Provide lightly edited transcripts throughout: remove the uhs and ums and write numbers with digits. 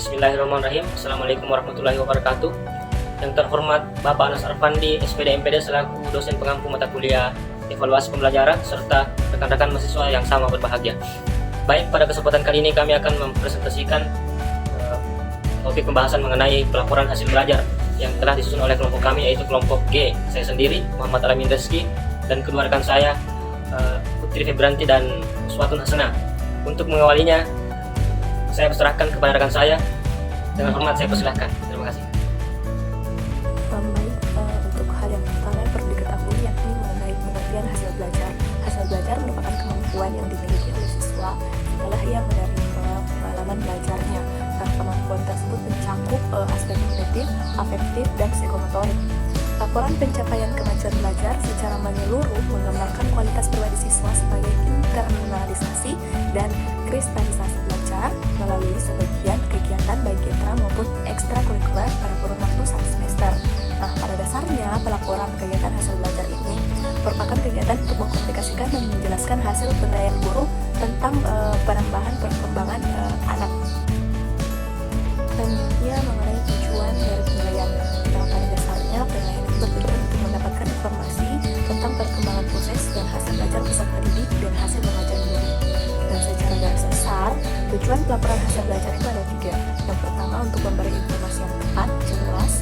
Bismillahirrahmanirrahim. Assalamualaikum warahmatullahi wabarakatuh. Yang terhormat Bapak Anas Arfandi, SPD MPD selaku dosen pengampu mata kuliah evaluasi pembelajaran serta rekan-rekan mahasiswa yang sama berbahagia. Baik, pada kesempatan kali ini kami akan mempresentasikan topik pembahasan mengenai pelaporan hasil belajar yang telah disusun oleh kelompok kami, yaitu kelompok G. Saya sendiri, Muhammad Alamin Reski, dan kedua rekan saya, Putri Febranti dan Suatun Hasana. Untuk mengawalinya, saya persilahkan kepada rekan saya. Dengan hormat saya persilahkan. Terima kasih. Baik, untuk hal yang pertama yang perlu diketahui yakni mengenai pengertian hasil belajar. Hasil belajar merupakan kemampuan yang dimiliki oleh siswa setelah ia menerima pengalaman belajarnya. Dan kemampuan tersebut mencakup aspek kognitif, afektif, dan psikomotorik. Laporan pencapaian kemajuan belajar secara menyeluruh menggambarkan kualitas pribadi siswa sebagai internalisasi dan kristalisasi belajar melalui sebagian kegiatan baik intra maupun ekstrakurikuler pada kurun waktu 1 semester. Nah, pada dasarnya pelaporan kegiatan hasil belajar ini merupakan kegiatan untuk mengkomunikasikan dan menjelaskan hasil penilaian guru tentang penambahan perkembangan anak. Selanjutnya mengenai tujuan dari penilaian. Nah, pada dasarnya penilaian itu bertujuan untuk mendapatkan informasi tentang perkembangan proses dan hasil belajar peserta didik dan hasil mengajar guru. Dan secara garis besar, tujuan pelaporan hasil belajar itu ada 3. Yang pertama, untuk memberi informasi yang tepat, jelas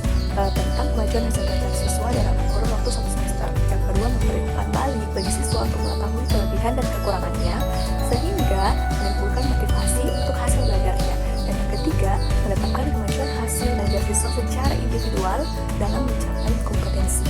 tentang kemajuan hasil belajar siswa dalam kurun waktu 1 semester. Yang kedua, memberi umpan balik bagi siswa untuk mengetahui kelebihan dan kekurangannya, sehingga menimbulkan motivasi untuk hasil belajarnya. Dan yang ketiga, menetapkan kemajuan hasil belajar siswa secara individual dalam mencapai kompetensi.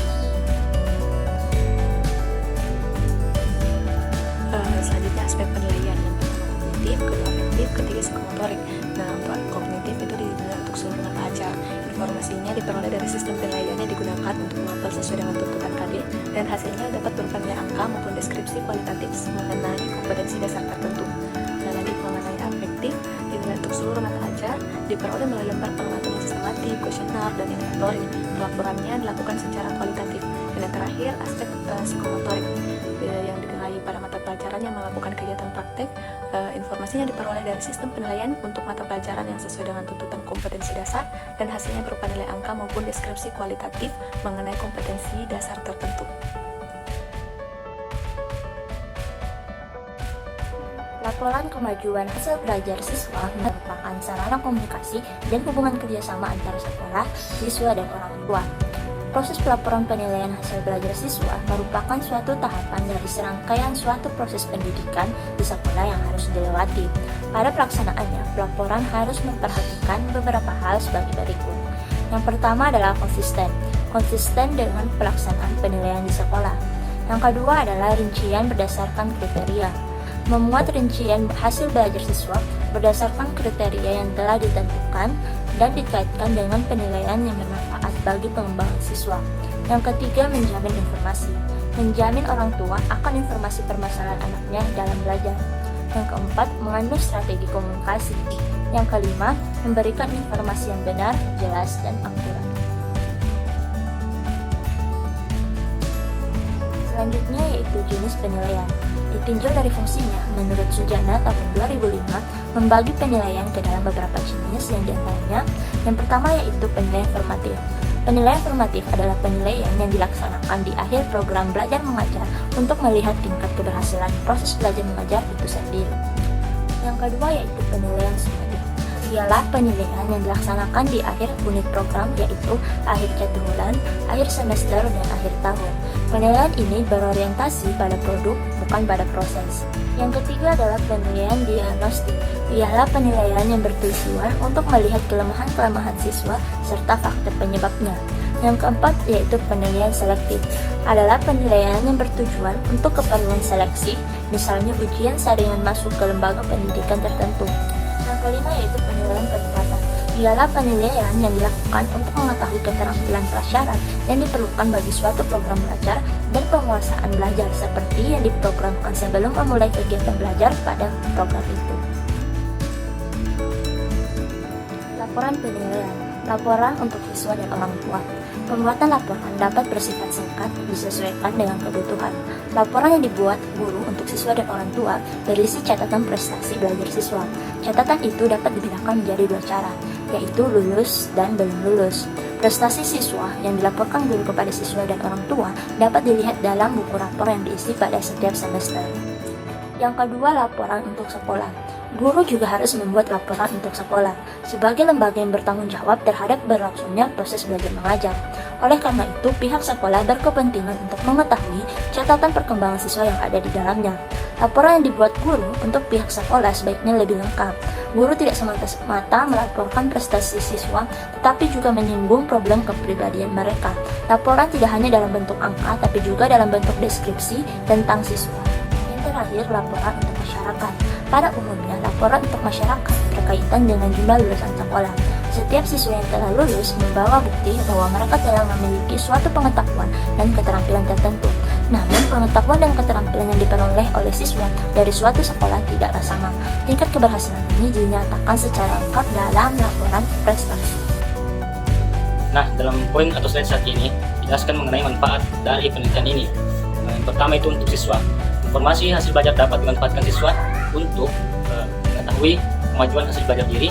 Selanjutnya aspek penilaian, yang pertama kognitif, kedua afektif, ketiga psikomotorik. Nah, untuk kognitif itu digunakan untuk seluruh mata ajar. Informasinya diperoleh dari sistem penilaian yang digunakan untuk mapel sesuai dengan tuntutan KD, dan hasilnya dapat berupa nilai angka maupun deskripsi kualitatif mengenai kompetensi dasar tertentu. Dan lagi mengenai afektif, digunakan untuk seluruh mata ajar, diperoleh melalui lembar pengamatan yang sistematik, kuesioner, dan inventory. Pelaporannya dilakukan secara kualitatif. Dan yang terakhir, aspek psikomotorik yang dikenai pada mata pelajaran yang melakukan kegiatan praktek. Informasinya diperoleh dari sistem penilaian untuk mata pelajaran yang sesuai dengan tuntutan kompetensi dasar, dan hasilnya berupa nilai angka maupun deskripsi kualitatif mengenai kompetensi dasar tertentu. Laporan kemajuan hasil belajar siswa merupakan sarana komunikasi dan hubungan kerjasama antara sekolah, siswa, dan orang tua. Proses pelaporan penilaian hasil belajar siswa merupakan suatu tahapan dari serangkaian suatu proses pendidikan di sekolah yang harus dilewati. Pada pelaksanaannya, pelaporan harus memperhatikan beberapa hal sebagai berikut. Yang pertama adalah konsisten dengan pelaksanaan penilaian di sekolah. Yang kedua adalah rincian berdasarkan kriteria. Memuat rincian hasil belajar siswa berdasarkan kriteria yang telah ditentukan dan dikaitkan dengan penilaian yang bermanfaat bagi pengembangan siswa. Yang ketiga, menjamin informasi. Menjamin orang tua akan informasi permasalahan anaknya dalam belajar. Yang keempat, mengandung strategi komunikasi. Yang kelima, memberikan informasi yang benar, jelas, dan akurat. Selanjutnya yaitu jenis penilaian. Ditinjau dari fungsinya, menurut Sujana tahun 2005 membagi penilaian ke dalam beberapa jenis, yang diantaranya yang pertama yaitu penilaian formatif. Penilaian formatif adalah penilaian yang dilaksanakan di akhir program belajar mengajar untuk melihat tingkat keberhasilan proses belajar mengajar itu sendiri. Yang kedua yaitu penilaian sumatif. Ialah penilaian yang dilaksanakan di akhir unit program, yaitu akhir bulan, akhir semester, dan akhir tahun. Penilaian ini berorientasi pada produk, bukan pada proses. Yang ketiga adalah penilaian diagnostik. Ialah penilaian yang bertujuan untuk melihat kelemahan-kelemahan siswa serta faktor penyebabnya. Yang keempat yaitu penilaian selektif. Adalah penilaian yang bertujuan untuk keperluan seleksi, misalnya ujian saringan masuk ke lembaga pendidikan tertentu. Yang kelima yaitu penilaian peningkatan. Ialah penilaian yang dilakukan untuk mengetahui keterampilan prasyarat yang diperlukan bagi suatu program belajar dan penguasaan belajar seperti yang diprogramkan sebelum memulai kegiatan belajar pada program itu. Laporan penilaian. Laporan untuk siswa dan orang tua. Pembuatan laporan dapat bersifat singkat, disesuaikan dengan kebutuhan. Laporan yang dibuat guru untuk siswa dan orang tua berisi catatan prestasi belajar siswa. Catatan itu dapat dibedakan menjadi dua cara, yaitu lulus dan belum lulus. Prestasi siswa yang dilaporkan guru kepada siswa dan orang tua dapat dilihat dalam buku rapor yang diisi pada setiap semester. Yang kedua, laporan untuk sekolah. Guru juga harus membuat laporan untuk sekolah sebagai lembaga yang bertanggung jawab terhadap berlangsungnya proses belajar mengajar. Oleh karena itu, pihak sekolah berkepentingan untuk mengetahui catatan perkembangan siswa yang ada di dalamnya. Laporan yang dibuat guru untuk pihak sekolah sebaiknya lebih lengkap. Guru tidak semata-mata melaporkan prestasi siswa, tetapi juga menyinggung problem kepribadian mereka. Laporan tidak hanya dalam bentuk angka, tapi juga dalam bentuk deskripsi tentang siswa. Terakhir, laporan untuk masyarakat. Pada umumnya, laporan untuk masyarakat berkaitan dengan jumlah lulusan sekolah. Setiap siswa yang telah lulus membawa bukti bahwa mereka telah memiliki suatu pengetahuan dan keterampilan tertentu. Namun, pengetahuan dan keterampilan yang diperoleh oleh siswa dari suatu sekolah tidaklah sama. Tingkat keberhasilan ini dinyatakan secara lengkap dalam laporan prestasi. Nah, dalam poin atau slide saat ini, dijelaskan mengenai manfaat dari penelitian ini. Yang pertama itu untuk siswa. Informasi hasil belajar dapat dimanfaatkan siswa untuk mengetahui kemajuan hasil belajar diri,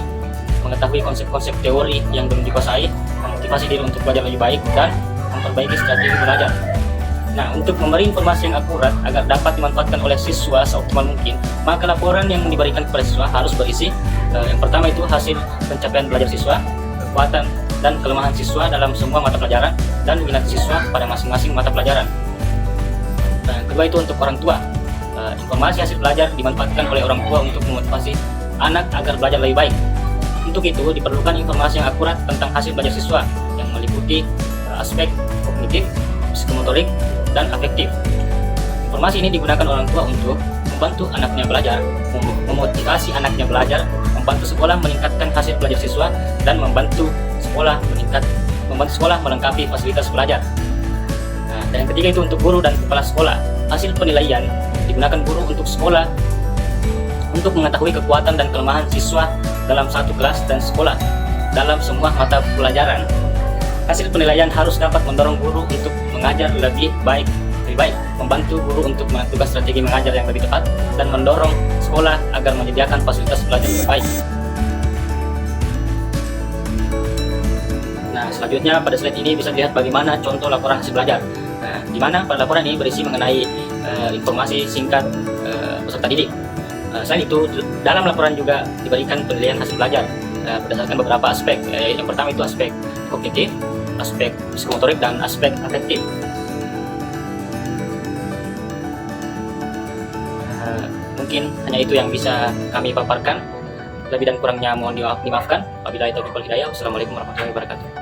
mengetahui konsep-konsep teori yang belum dikuasai, memotivasi diri untuk belajar lebih baik, dan memperbaiki strategi belajar. Nah, untuk memberi informasi yang akurat agar dapat dimanfaatkan oleh siswa seoptimal mungkin, maka laporan yang diberikan kepada siswa harus berisi yang pertama itu hasil pencapaian belajar siswa, kekuatan dan kelemahan siswa dalam semua mata pelajaran, dan minat siswa pada masing-masing mata pelajaran. Yang kedua itu untuk orang tua. Informasi hasil belajar dimanfaatkan oleh orang tua untuk memotivasi anak agar belajar lebih baik. Untuk itu diperlukan informasi yang akurat tentang hasil belajar siswa yang meliputi aspek kognitif, psikomotorik, dan afektif. Informasi ini digunakan orang tua untuk membantu anaknya belajar, memotivasi anaknya belajar, membantu sekolah meningkatkan hasil belajar siswa, dan membantu sekolah melengkapi fasilitas belajar. Dan yang ketiga itu untuk guru dan kepala sekolah. Hasil penilaian digunakan guru untuk sekolah untuk mengetahui kekuatan dan kelemahan siswa dalam satu kelas dan sekolah dalam semua mata pelajaran. Hasil penilaian harus dapat mendorong guru untuk mengajar lebih baik, membantu guru untuk menentukan strategi mengajar yang lebih tepat, dan mendorong sekolah agar menyediakan fasilitas belajar yang baik. Nah, selanjutnya pada slide ini bisa dilihat bagaimana contoh laporan hasil belajar. Nah, di mana pada laporan ini berisi mengenai informasi singkat peserta didik. Selain itu, dalam laporan juga diberikan penilaian hasil belajar berdasarkan beberapa aspek. Yang pertama itu aspek kognitif, aspek psikomotorik, dan aspek afektif. Mungkin hanya itu yang bisa kami paparkan. Lebih dan kurangnya mohon dimaafkan. Wabillahi taufiq wal hidayah. Wassalamualaikum warahmatullahi wabarakatuh.